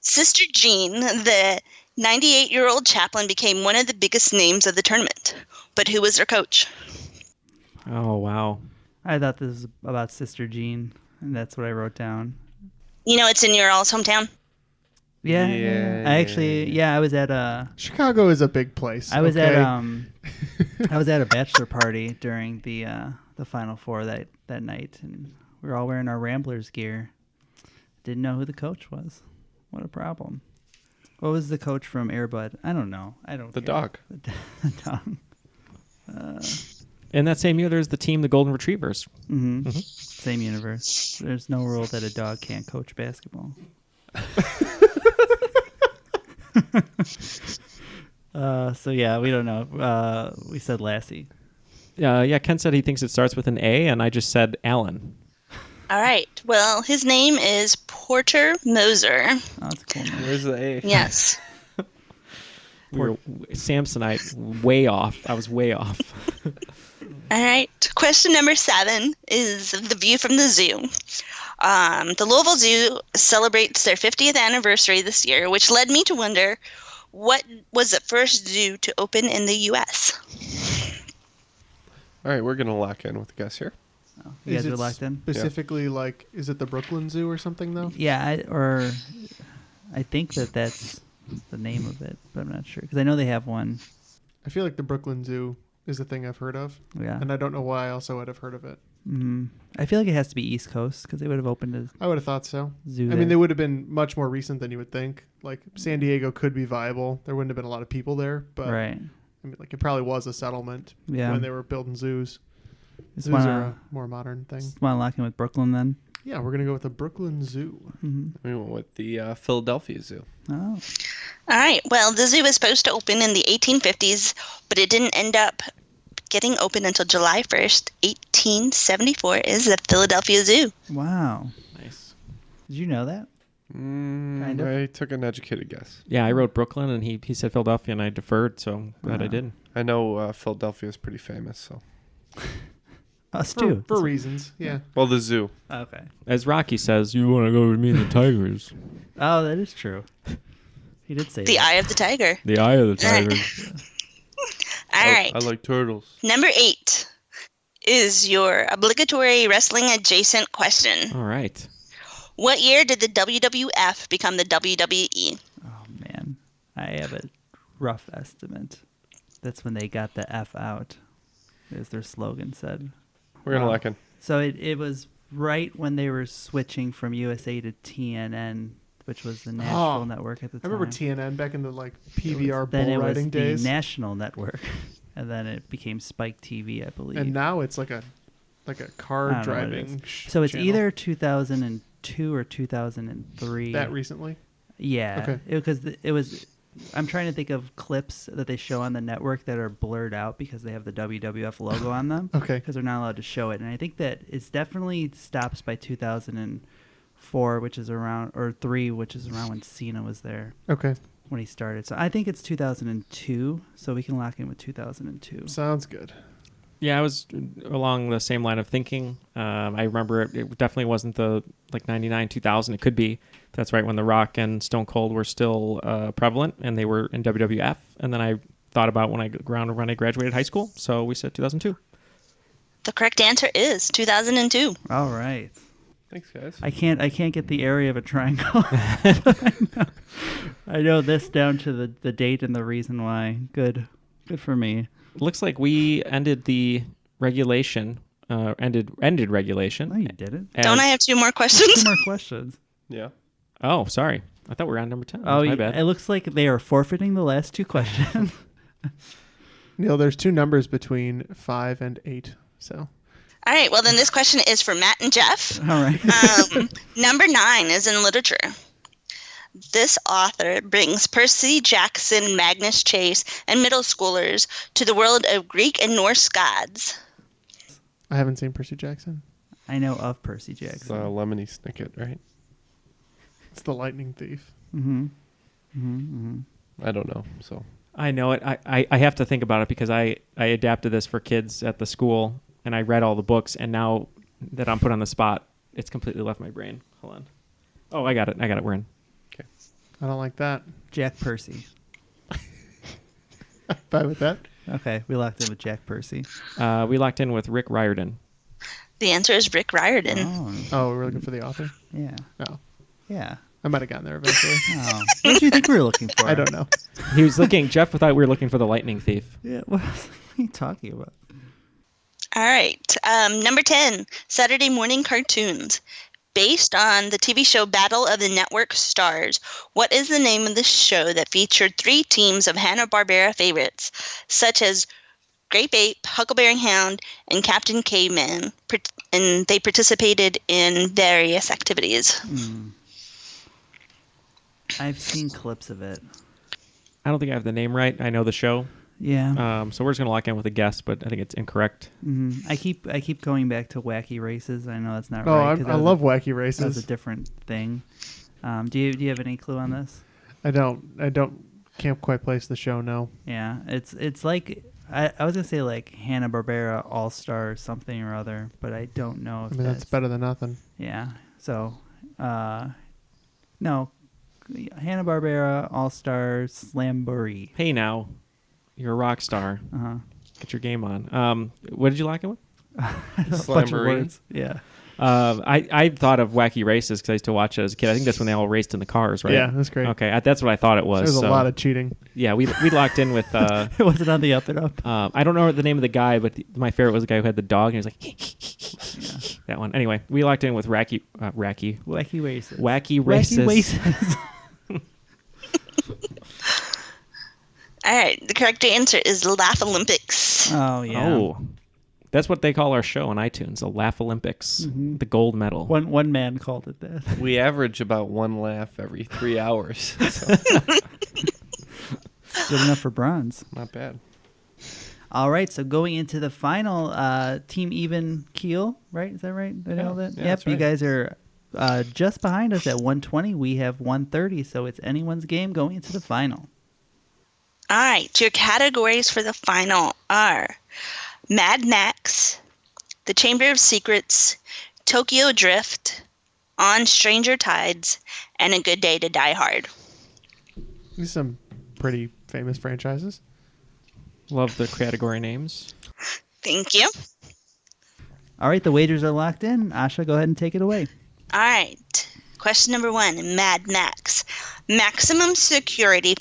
Sister Jean, the 98-year-old chaplain, became one of the biggest names of the tournament. But who was their coach? oh wow. I thought this was about Sister Jean, and that's what I wrote down. You know it's in your all's hometown? Yeah. I was at Chicago is a big place. I was okay? at a bachelor party during the Final Four that night, and we were all wearing our Ramblers gear. Didn't know who the coach was. What a problem. What was the coach from Air Bud? I don't know. The dog. The dog. In that same year, there's the team, the Golden Retrievers. Mm-hmm. Same universe. There's no rule that a dog can't coach basketball. So yeah, we don't know. We said Lassie. Yeah, Ken said he thinks it starts with an A, and I just said Alan. All right. Well, his name is Porter Moser. Oh, that's a cool name. Where's the A? Yes. We were Samsonite way off. I was way off. All right. Question number 7 is the view from the zoo. The Louisville Zoo celebrates their 50th anniversary this year, which led me to wonder, what was the first zoo to open in the U.S.? All right, we're going to lock in with the guess here. Oh, you guys are locked in? Specifically, like, is it the Brooklyn Zoo or something, though? Yeah, I think that's the name of it, but I'm not sure. Because I know they have one. I feel like the Brooklyn Zoo is a thing I've heard of. Yeah. And I don't know why I also would have heard of it. I feel like it has to be East Coast because they would have opened a I would have thought so. zoo I there. mean, they would have been much more recent than you would think. Like, San Diego could be viable. There wouldn't have been a lot of people there. But, Right. I mean, like, it probably was a settlement when they were building zoos. Just Zoos are a more modern thing. Want to lock in with Brooklyn then? Yeah, we're going to go with the Brooklyn Zoo. We went with the Philadelphia Zoo. Oh. All right. Well, the zoo was supposed to open in the 1850s, but it didn't end up getting open until July 1st, 1874, is the Philadelphia Zoo. Wow. Nice. Did you know that? Kind of. I took an educated guess. Yeah, I wrote Brooklyn, and he said Philadelphia, and I deferred, so I'm glad I did. I know Philadelphia is pretty famous, so. Us too. For reasons, yeah. Well, the zoo. Okay. As Rocky says, you want to go with me and the Tigers. Oh, that is true. He did say The that. Eye of the Tiger. The Eye of the Tiger. All right. I like turtles. Number 8 is your obligatory wrestling adjacent question. All right. What year did the WWF become the WWE? Oh, man. I have a rough estimate. That's when they got the F out, as their slogan said. We're going to lock in. So it was right when they were switching from USA to TNN, which was the national network at the time. I remember TNN back in the like PBR then bull riding it was days. the national network, and then it became Spike TV, I believe. And now it's like a car I don't know what it driving. is. So it's channel. either 2002 or 2003. That recently. Yeah. Okay. Because it was. I'm trying to think of clips that they show on the network that are blurred out because they have the WWF logo on them. Okay. Because they're not allowed to show it, and I think that it's definitely stops by 2004, which is around, or 3, which is around when Cena was there. Okay. When he started, so I think it's 2002. So we can lock in with 2002. Sounds good. Yeah, I was along the same line of thinking. I remember it definitely wasn't the 99, 2000. It could be. That's right when The Rock and Stone Cold were still prevalent, and they were in WWF. And then I thought about when I graduated high school, so we said 2002. The correct answer is 2002. All right. Thanks, guys. I can't get the area of a triangle. I know this down to the date and the reason why. Good for me. Looks like we ended the regulation. Ended regulation. No, you didn't. Don't I have 2 more questions? 2 more questions. Yeah. Oh, sorry. I thought we were on number 10. Oh, my bad. It looks like they are forfeiting the last 2 questions. Neil, there's 2 numbers between 5 and 8. So. All right. Well, then this question is for Matt and Jeff. All right. Number 9 is in literature. This author brings Percy Jackson, Magnus Chase, and middle schoolers to the world of Greek and Norse gods. I haven't seen Percy Jackson. I know of Percy It's Jackson. Lemony Snicket, right? It's the lightning thief. I don't know, so. I know it. I have to think about it because I adapted this for kids at the school, and I read all the books, and now that I'm put on the spot, it's completely left my brain. Hold on. Oh, I got it. We're in. Okay. I don't like that. Jack Percy. Fine with that. Okay, we locked in with Jack Percy. We locked in with Rick Riordan. The answer is Rick Riordan. Oh, we're looking for the author? Yeah. No. Yeah. I might have gotten there eventually. Oh. What do you think we were looking for? I don't know. He was looking. Jeff thought we were looking for the lightning thief. Yeah. What are you talking about? All right. Number 10, Saturday morning cartoons. Based on the TV show Battle of the Network Stars, what is the name of the show that featured 3 teams of Hanna-Barbera favorites, such as Grape Ape, Huckleberry Hound, and Captain Caveman, and they participated in various activities? I've seen clips of it. I don't think I have the name right. I know the show. Yeah. So we're just gonna lock in with a guess, but I think it's incorrect. I keep going back to wacky races. I know that's not Oh, right. I love wacky races. That's a different thing. Do you have any clue on this? I can't quite place the show. No. Yeah, it's like I was gonna say like Hanna-Barbera All-Star something or other, but I don't know if that's better than nothing. Yeah. So, no, Hanna-Barbera All-Star Slamboree. Hey, now, you're a rock star. Get your game on. What did you lock it with? A bunch of words. Yeah. I thought of Wacky Races because I used to watch it as a kid. I think that's when they all raced in the cars, right? Yeah, that's great. Okay, that's what I thought it was. There's a lot of cheating. Yeah, we locked in with. It wasn't on the Up and Up. I don't know the name of the guy, but my favorite was the guy who had the dog, and he was like, that one. Anyway, we locked in with Wacky Wacky Races. Wacky Races. Wacky Races. All right, the correct answer is Laugh Olympics. Oh, yeah. Oh. That's what they call our show on iTunes, the Laugh Olympics, the gold medal. One man called it that. We average about one laugh every 3 hours. So. Good enough for bronze. Not bad. All right, so going into the final, Team Even Keel, right? Is that right? Did I know that? Yeah, yep, that's right. You guys are just behind us at 120. We have 130, so it's anyone's game going into the final. All right, your categories for the final are Mad Max, The Chamber of Secrets, Tokyo Drift, On Stranger Tides, and A Good Day to Die Hard. These are some pretty famous franchises. Love the category names. Thank you. All right, the wagers are locked in. Asha, go ahead and take it away. All right. Question number 1, Mad Max. Maximum Security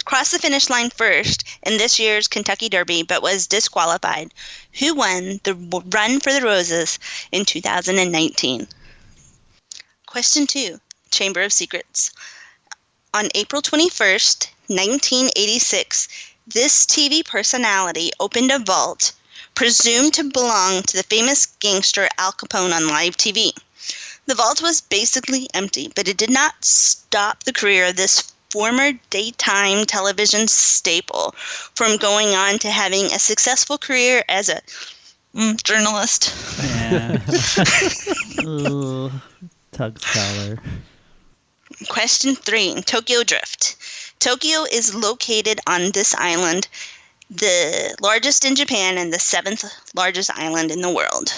crossed the finish line first in this year's Kentucky Derby, but was disqualified. Who won the Run for the Roses in 2019? Question 2, Chamber of Secrets. On April 21st, 1986, this TV personality opened a vault presumed to belong to the famous gangster Al Capone on live TV. The vault was basically empty, but it did not stop the career of this former daytime television staple from going on to having a successful career as a journalist. Yeah. Tug's collar. Question 3, Tokyo Drift. Tokyo is located on this island, the largest in Japan and the 7th largest island in the world.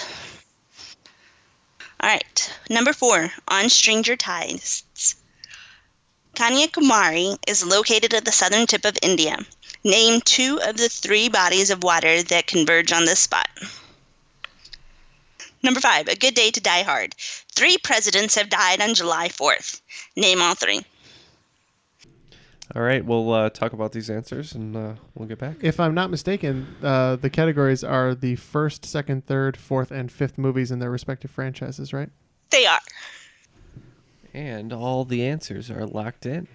All right, number 4, On Stranger Tides. Kanyakumari is located at the southern tip of India. Name 2 of the 3 bodies of water that converge on this spot. Number 5, A Good Day to Die Hard. 3 presidents have died on July 4th. Name all 3. All right, we'll talk about these answers and we'll get back. If I'm not mistaken, the categories are the first, second, third, fourth, and fifth movies in their respective franchises, right? They are. And all the answers are locked in.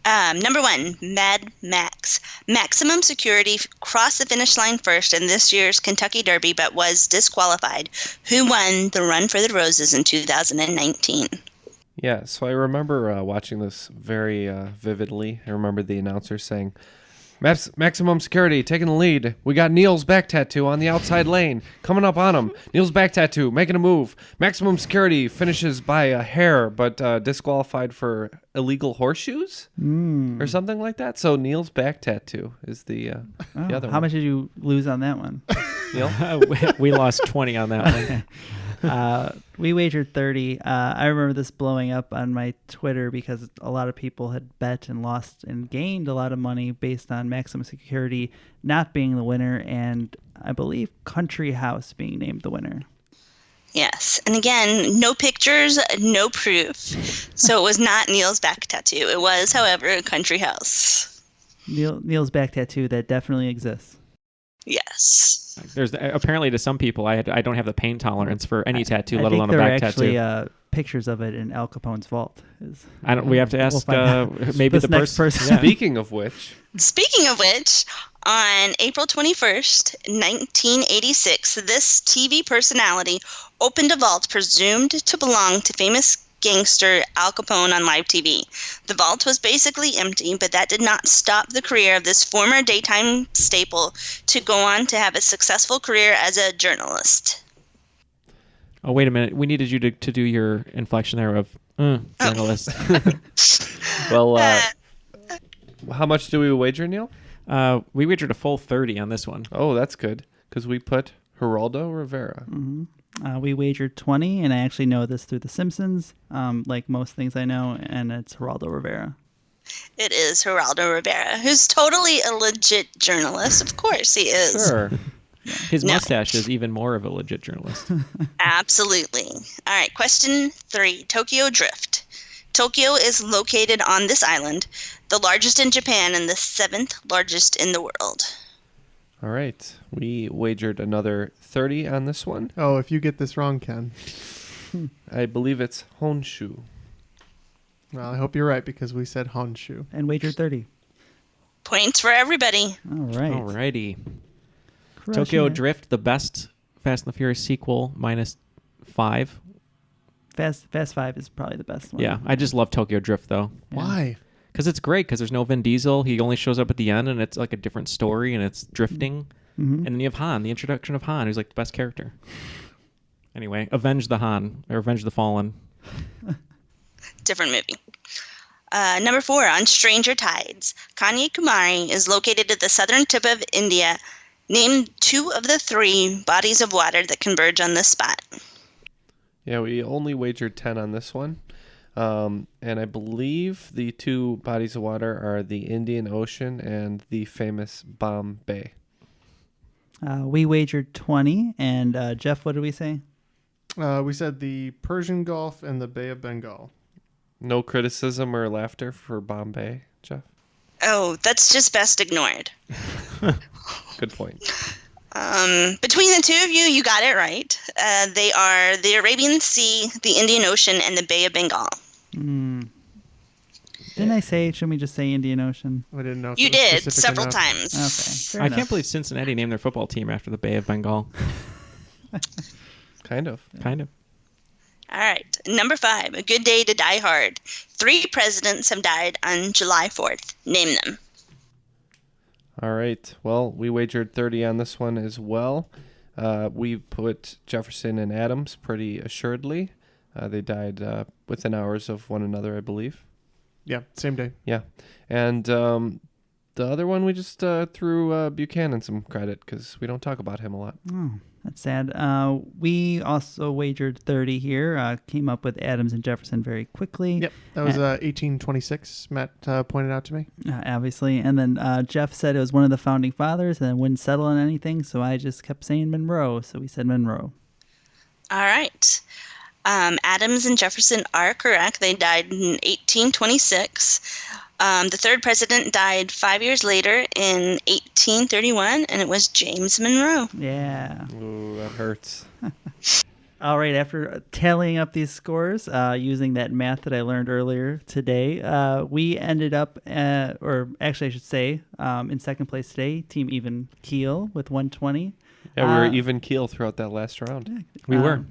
Number 1, Mad Max. Maximum Security crossed the finish line first in this year's Kentucky Derby, but was disqualified. Who won the Run for the Roses in 2019? Yeah, so I remember watching this very vividly. I remember the announcer saying, Maximum Security taking the lead. We got Neal's back tattoo on the outside lane. Coming up on him. Neal's back tattoo, making a move. Maximum Security finishes by a hair, but disqualified for illegal horseshoes? Or something like that. So Neal's back tattoo is the other one. How much did you lose on that one? Neal? We lost 20 on that one. We wagered 30. I remember this blowing up on my Twitter because a lot of people had bet and lost and gained a lot of money based on Maximum Security not being the winner, and I believe Country House being named the winner. Yes. And again, no pictures, no proof. So it was not Neal's back tattoo. It was, however, a Country House. Neal's back tattoo that definitely exists. Yes. There's apparently to some people, I don't have the pain tolerance for any tattoo, let think alone a back actually, tattoo. Pictures of it in Al Capone's vault. We have to ask maybe this the next person. Yeah. Speaking of which, on April 21st, 1986, this TV personality opened a vault presumed to belong to famous gangster Al Capone on live TV. The vault was basically empty, but that did not stop the career of this former daytime staple to go on to have a successful career as a journalist. Oh, wait a minute. We needed you to do your inflection there of journalist. Well, how much do we wager, Neal? We wagered a full 30 on this one. Oh, that's good, because we put Geraldo Rivera. Mm-hmm. We wagered 20, and I actually know this through The Simpsons, like most things I know, and it's Geraldo Rivera. It is Geraldo Rivera, who's totally a legit journalist. Of course he is. Sure. His mustache is even more of a legit journalist. Absolutely. All right, question 3, Tokyo Drift. Tokyo is located on this island, the largest in Japan and the 7th largest in the world. All right. We wagered another 30 on this one. Oh, if you get this wrong, Ken. I believe it's Honshu. Well, I hope you're right, because we said Honshu. And wagered 30. Points for everybody. All right. Alrighty. Crushing Tokyo it. Drift, the best Fast and the Furious sequel, -5. Fast 5 is probably the best one. Yeah, I just love Tokyo Drift, though. Why? Because it's great, because there's no Vin Diesel. He only shows up at the end, and it's like a different story, and it's drifting. Mm-hmm. And then you have Han, the introduction of Han, who's like the best character. Anyway, Avenge the Han, or Avenge the Fallen. Different movie. Number 4, on Stranger Tides. Kanyakumari is located at the southern tip of India. Name 2 of the 3 bodies of water that converge on this spot. Yeah, we only wagered 10 on this one. And I believe the 2 bodies of water are the Indian Ocean and the famous Bombay. We wagered 20, and Jeff, what did we say? We said the Persian Gulf and the Bay of Bengal. No criticism or laughter for Bombay, Jeff? Oh, that's just best ignored. Good point. Between the 2 of you, you got it right. They are the Arabian Sea, the Indian Ocean, and the Bay of Bengal. Didn't I say, shouldn't we just say Indian Ocean? I didn't know if You it was did, specific several enough. times. Okay. Fair I enough. can't believe Cincinnati named their football team after the Bay of Bengal. Kind of. Kind of. All right. Number 5, A Good Day to Die Hard. 3 presidents have died on July 4th. Name them. All right. Well, we wagered 30 on this one as well. We put Jefferson and Adams pretty assuredly. They died within hours of one another, I believe. Yeah, same day. Yeah. And the other one, we just threw Buchanan some credit because we don't talk about him a lot. Oh, that's sad. We also wagered 30 here. Came up with Adams and Jefferson very quickly. Yep, that was 1826, Matt pointed out to me. Obviously. And then Jeff said it was one of the founding fathers and wouldn't settle on anything, so I just kept saying Monroe, so we said Monroe. All right. Adams and Jefferson are correct. They died in 1826. The 3rd president died 5 years later in 1831, and it was James Monroe. Yeah. Ooh, that hurts. All right, after tallying up these scores, using that math that I learned earlier today, we ended up, or actually I should say, in second place today, Team Even Keel with 120. Yeah, we were even keel throughout that last round. We were.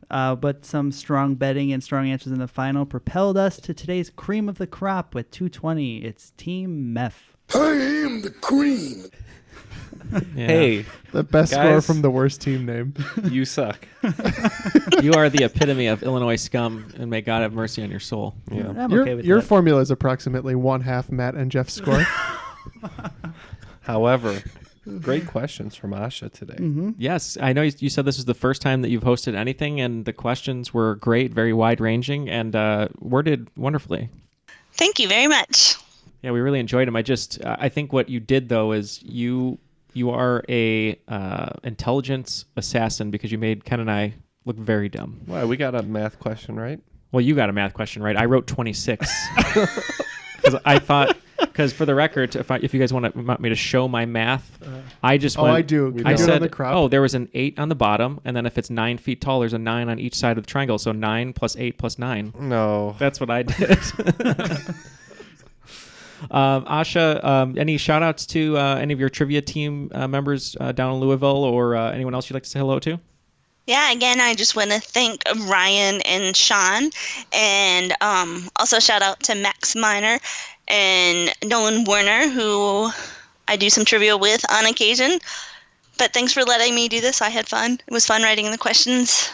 But some strong betting and strong answers in the final propelled us to today's cream of the crop with 220. It's Team Meth. I am the cream. Yeah. Hey, The best guys, score from the worst team name. You suck. You are the epitome of Illinois scum, and may God have mercy on your soul. Yeah. I'm your okay with your that. formula is approximately 1/2 Matt and Jeff's score. However, great questions from Asha today. Mm-hmm. Yes, I know you said this is the first time that you've hosted anything, and the questions were great, very wide-ranging, and worded wonderfully. Thank you very much. Yeah, we really enjoyed them. I think what you did though is you are a intelligence assassin because you made Ken and I look very dumb. Why? We got a math question, right? Well, you got a math question right. I wrote 26 because I thought. Because for the record, if you guys want me to show my math, I just went. I do. Can I you do it said, on the crop? oh, there was an 8 on the bottom, and then if it's 9 feet tall, there's a 9 on each side of the triangle. So 9 plus 8 plus 9. No. That's what I did. Asha, any shout outs to any of your trivia team members down in Louisville or anyone else you'd like to say hello to? Yeah, again, I just want to thank Ryan and Sean, and also shout out to Max Miner and Nolan Warner, who I do some trivia with on occasion. But thanks for letting me do this. I had fun. It was fun writing the questions.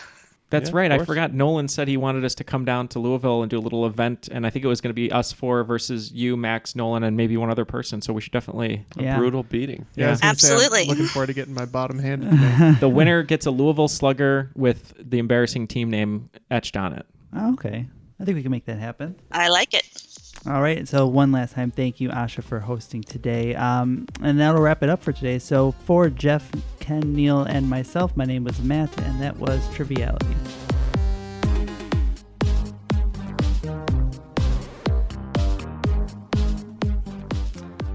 That's right. I forgot. Nolan said he wanted us to come down to Louisville and do a little event, and I think it was going to be us four versus you, Max, Nolan, and maybe one other person. So we should definitely a brutal beating. Yeah, I was gonna say, absolutely. I'm looking forward to getting my bottom handed today. The winner gets a Louisville Slugger with the embarrassing team name etched on it. Oh, okay. I think we can make that happen. I like it. All right. So one last time, thank you, Asha, for hosting today. And that'll wrap it up for today. So for Jeff, Ken, Neal, and myself, my name was Matt, and that was Triviality.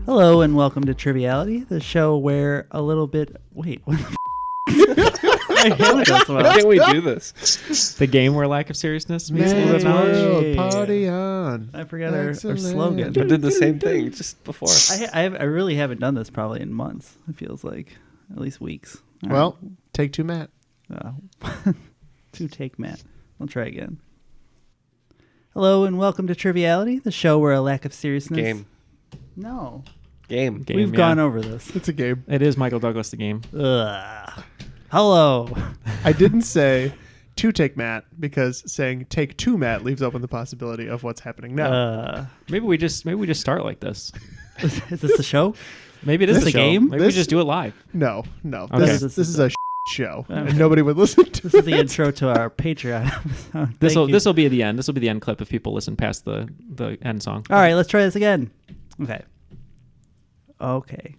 Hello and welcome to Triviality, the show where a little bit... Wait, what the I hate this one. Why can't we do this? The game where lack of seriousness meets a little bit of knowledge. Party on. I forgot our slogan. I did the same thing just before. I really haven't done this probably in months. It feels like at least weeks. All Well, take two, Matt. Two take Matt. I'll try again. Hello and welcome to Triviality, the show where a lack of seriousness... Game. No. Game. We've gone over this. It's a game. It is Michael Douglas, the game. Hello. I didn't say to take Matt because saying take two Matt leaves open the possibility of what's happening now. Maybe we just start like this. Is this the show? Maybe it is the game? Maybe we just do it live. No. Okay. This is a show, and nobody would listen to This is the intro to our Patreon episode. This will be the end. This will be the end clip if people listen past the end song. All right, let's try this again. Okay.